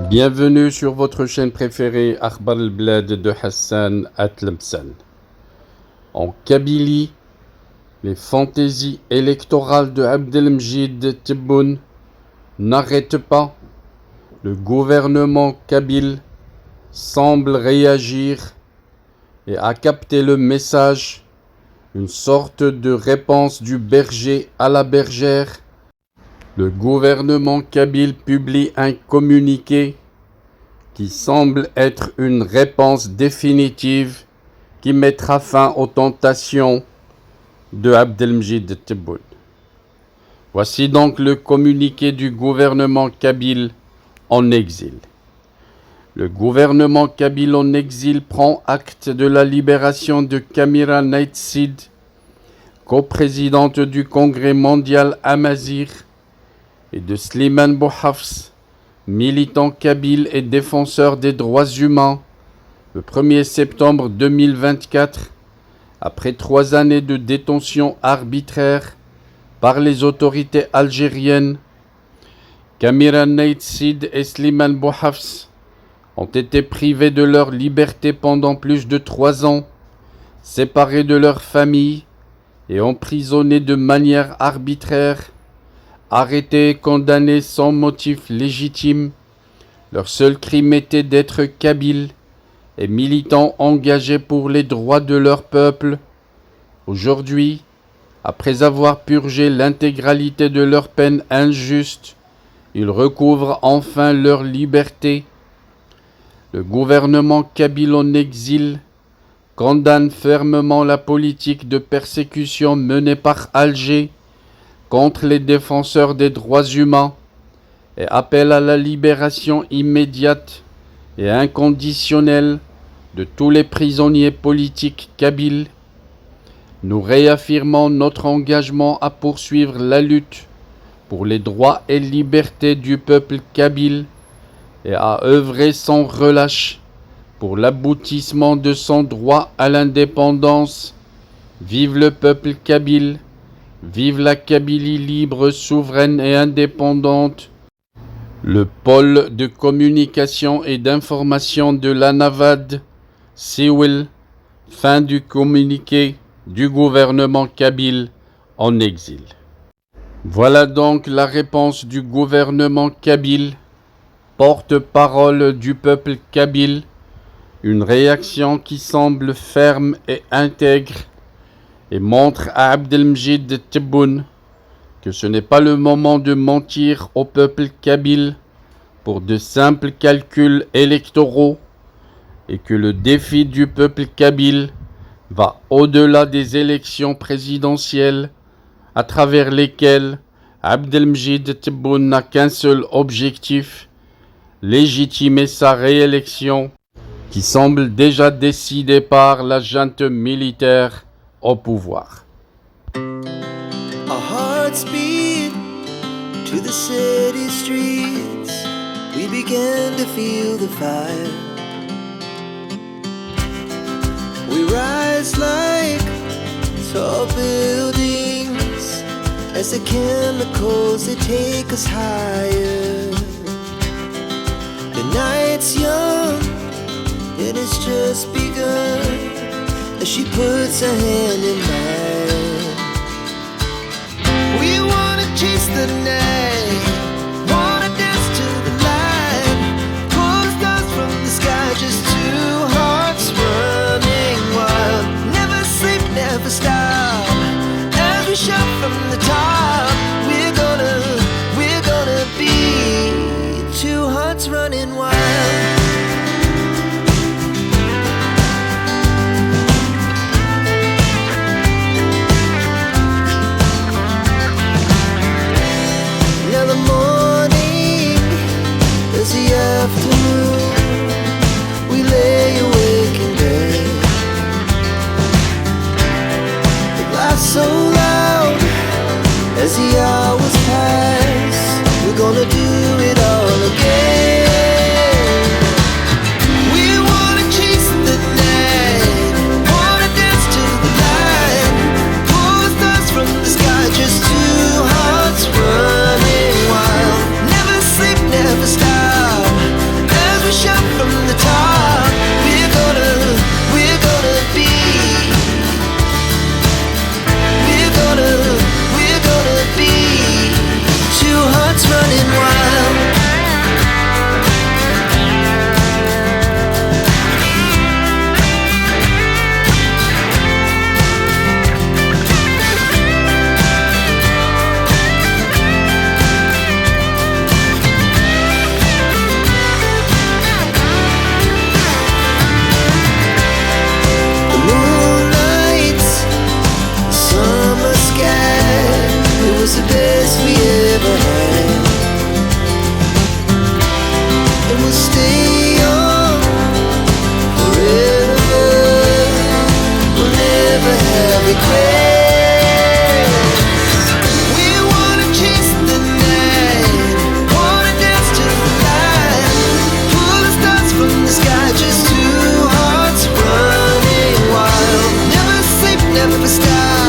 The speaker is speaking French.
Bienvenue sur votre chaîne préférée Akhbar al-Blad de Hassan Atlemsan. En Kabylie, les fantaisies électorales de Abdelmjid Tebboune n'arrêtent pas. Le gouvernement kabyle semble réagir et a capté le message, une sorte de réponse du berger à la bergère. Le gouvernement kabyle publie un communiqué qui semble être une réponse définitive qui mettra fin aux tentations de Abdelmjid Tebboune. Voici donc le communiqué du gouvernement kabyle en exil. Le gouvernement kabyle en exil prend acte de la libération de Kamira Naïtsid, coprésidente du Congrès mondial Amazigh, et de Slimane Bouhafs, militant kabyle et défenseur des droits humains, le 1er septembre 2024, après 3 années de détention arbitraire par les autorités algériennes. Kamira Naïtsid et Slimane Bouhafs ont été privés de leur liberté pendant plus de 3 ans, séparés de leur famille et emprisonnés de manière arbitraire, arrêtés et condamnés sans motif légitime. Leur seul crime était d'être kabyles et militants engagés pour les droits de leur peuple. Aujourd'hui, après avoir purgé l'intégralité de leur peine injuste, ils recouvrent enfin leur liberté. Le gouvernement kabyle en exil condamne fermement la politique de persécution menée par Alger contre les défenseurs des droits humains et appelle à la libération immédiate et inconditionnelle de tous les prisonniers politiques kabyles. Nous réaffirmons notre engagement à poursuivre la lutte pour les droits et libertés du peuple kabyle et à œuvrer sans relâche pour l'aboutissement de son droit à l'indépendance. Vive le peuple kabyle! Vive la Kabylie libre, souveraine et indépendante. Le pôle de communication et d'information de l'ANAVAD, Siwil, fin du communiqué du gouvernement kabyle en exil. Voilà donc la réponse du gouvernement kabyle, porte-parole du peuple kabyle, une réaction qui semble ferme et intègre et montre à Abdelmjid Tebboune que ce n'est pas le moment de mentir au peuple kabyle pour de simples calculs électoraux et que le défi du peuple kabyle va au-delà des élections présidentielles à travers lesquelles Abdelmjid Tebboune n'a qu'un seul objectif, légitimer sa réélection qui semble déjà décidée par la junte militaire au pouvoir. Our hearts beat to the city streets. We began to feel the fire. We rise like tall buildings as the chemicals, they take us higher. The night's young and it's just begun as she puts her hand in mine. We wanna chase the night, wanna dance to the light, pull the stars from the sky, just 2 hearts running wild. Never sleep, never stop, as we shout from the top. We're gonna be 2 hearts running wild. Afternoon, we lay awake in bed. The glass so loud as the hours pass. We're gonna do it all again. We wanna chase the night, wanna dance to the light, pull the stars from the sky, just 2 hearts running wild. Never sleep, never stop, never stop.